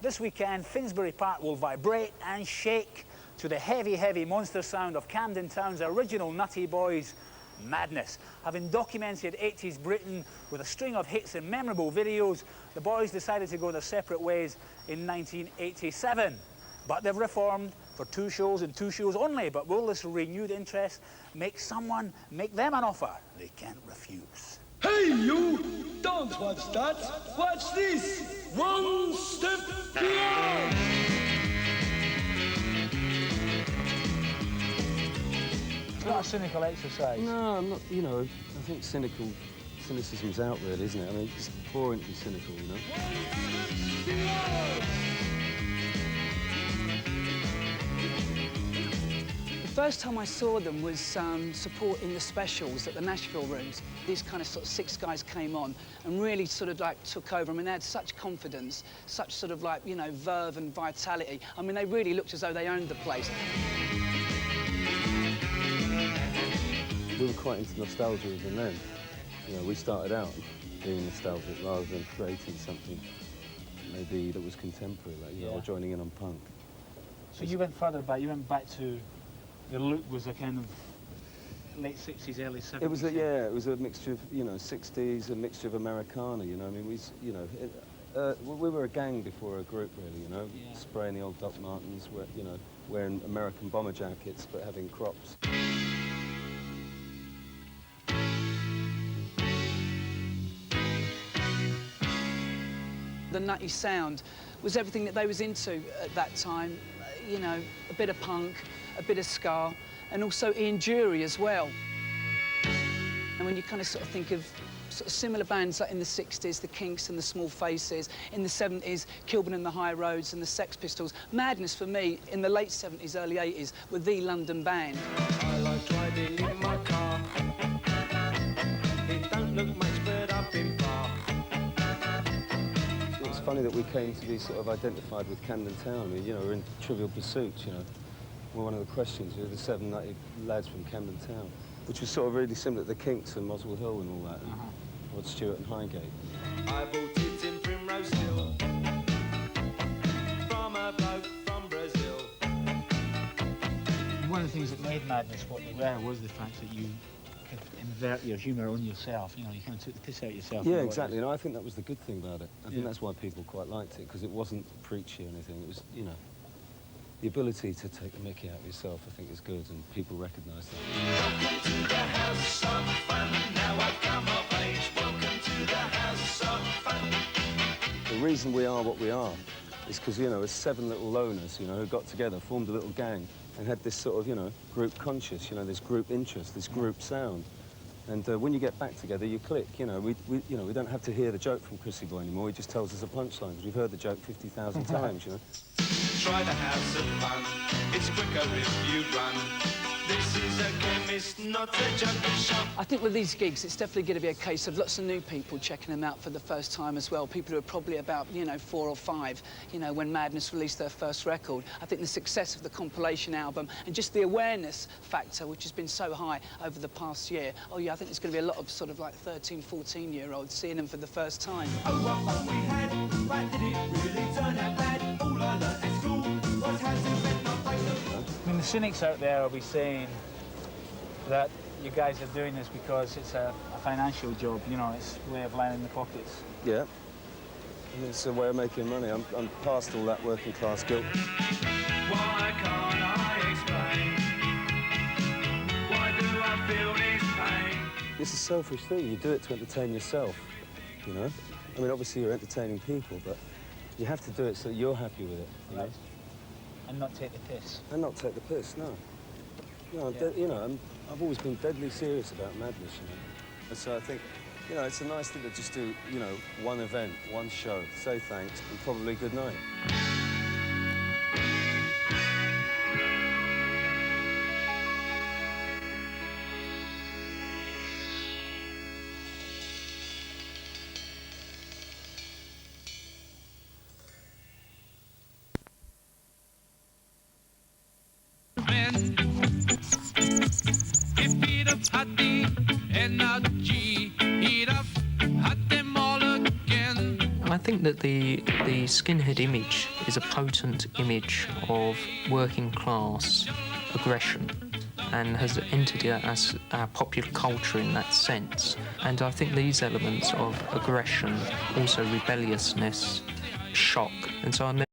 This weekend, Finsbury Park will vibrate and shake to the heavy, heavy monster sound of Camden Town's original Nutty Boys, Madness. Having documented 80s Britain with a string of hits and memorable videos, the boys decided to go their separate ways in 1987. But they've reformed for 2 shows and 2 shows only. But will this renewed interest make them an offer they can't refuse? Hey, you! Don't watch that! Watch this! One step beyond! It's not a cynical exercise. No, I'm not, you know, I think cynicism's out really, isn't it? I mean, it's boring to be cynical, you know? The first time I saw them was supporting the specials at the Nashville rooms. These kind of 6 guys came on and really sort of like took over. I mean, they had such confidence, such sort of like, you know, verve and vitality. I mean, they really looked as though they owned the place. We were quite into nostalgia even then. You know, we started out being nostalgic rather than creating something maybe that was contemporary, like, you know, or joining in on punk. So you went further back, you went back to, the look was a kind of late 60s, early 70s. It was it was a mixture of, you know, 60s, a mixture of Americana, you know. I mean, we were a gang before a group, really, you know, spraying the old Doc Martens, you know, wearing American bomber jackets but having crops. The nutty sound was everything that they was into at that time. You know, a bit of punk, a bit of ska, and also Ian Dury as well. And when you kind of sort of think of similar bands like in the 60s, the Kinks and the Small Faces, in the 70s, Kilburn and the High Roads and the Sex Pistols, Madness for me in the late 70s, early 80s were the London band. I like driving in my car. It don't look much, but I've been far. It's funny that we came to be sort of identified with Camden Town. I mean, you know, we're in Trivial Pursuit, you know. Well, one of the questions, we were the 7 nutty lads from Camden Town, which was sort of really similar to the Kinks and Muswell Hill and all that, and Rod Stewart and Highgate. I bought it in Primrose Hill from a bloke from Brazil. One of the things that made Madness what they were was the fact that you could invert your humour on yourself. You know, you kind of took the piss out of yourself. Yeah, exactly. And I think that was the good thing about it. I think that's why people quite liked it, because it wasn't preachy or anything. It was, you know, the ability to take the mickey out of yourself, I think, is good, and people recognise that. Welcome to the house of fun. Now I've come of age. Welcome to the house of fun. The reason we are what we are is because, you know, as 7 little loners, you know, who got together, formed a little gang, and had this sort of, you know, group conscious, you know, this group interest, this group sound. And when you get back together, you click. You know, we don't have to hear the joke from Chrissy Boy anymore. He just tells us a punchline, because we've heard the joke 50,000 times, you know. Try the house of fun. It's quicker if you run. This is a chemist, not a jungle shop. I think with these gigs, it's definitely going to be a case of lots of new people checking them out for the first time as well. People who are probably about, you know, 4 or 5, you know, when Madness released their first record. I think the success of the compilation album and just the awareness factor, which has been so high over the past year. Oh, yeah, I think there's going to be a lot of sort of like 13, 14-year-olds seeing them for the first time. Oh, what fun we had. Why did it really turn out bad? All I learned at school was how to make my face look. I mean, the cynics out there will be saying that you guys are doing this because it's a financial job, you know, it's a way of lining the pockets. Yeah. It's a way of making money. I'm past all that working class guilt. Why can't I explain? Why do I feel this pain? It's a selfish thing. You do it to entertain yourself, you know? I mean, obviously you're entertaining people, but you have to do it so that you're happy with it, you know? And not take the piss. And not take the piss, no. You know, I've always been deadly serious about Madness, you know. And so I think, you know, it's a nice thing to just do, you know, one event, one show, say thanks, and probably good night. think that the skinhead image is a potent image of working class aggression and has entered as our popular culture in that sense. And I think these elements of aggression, also rebelliousness, shock, and so I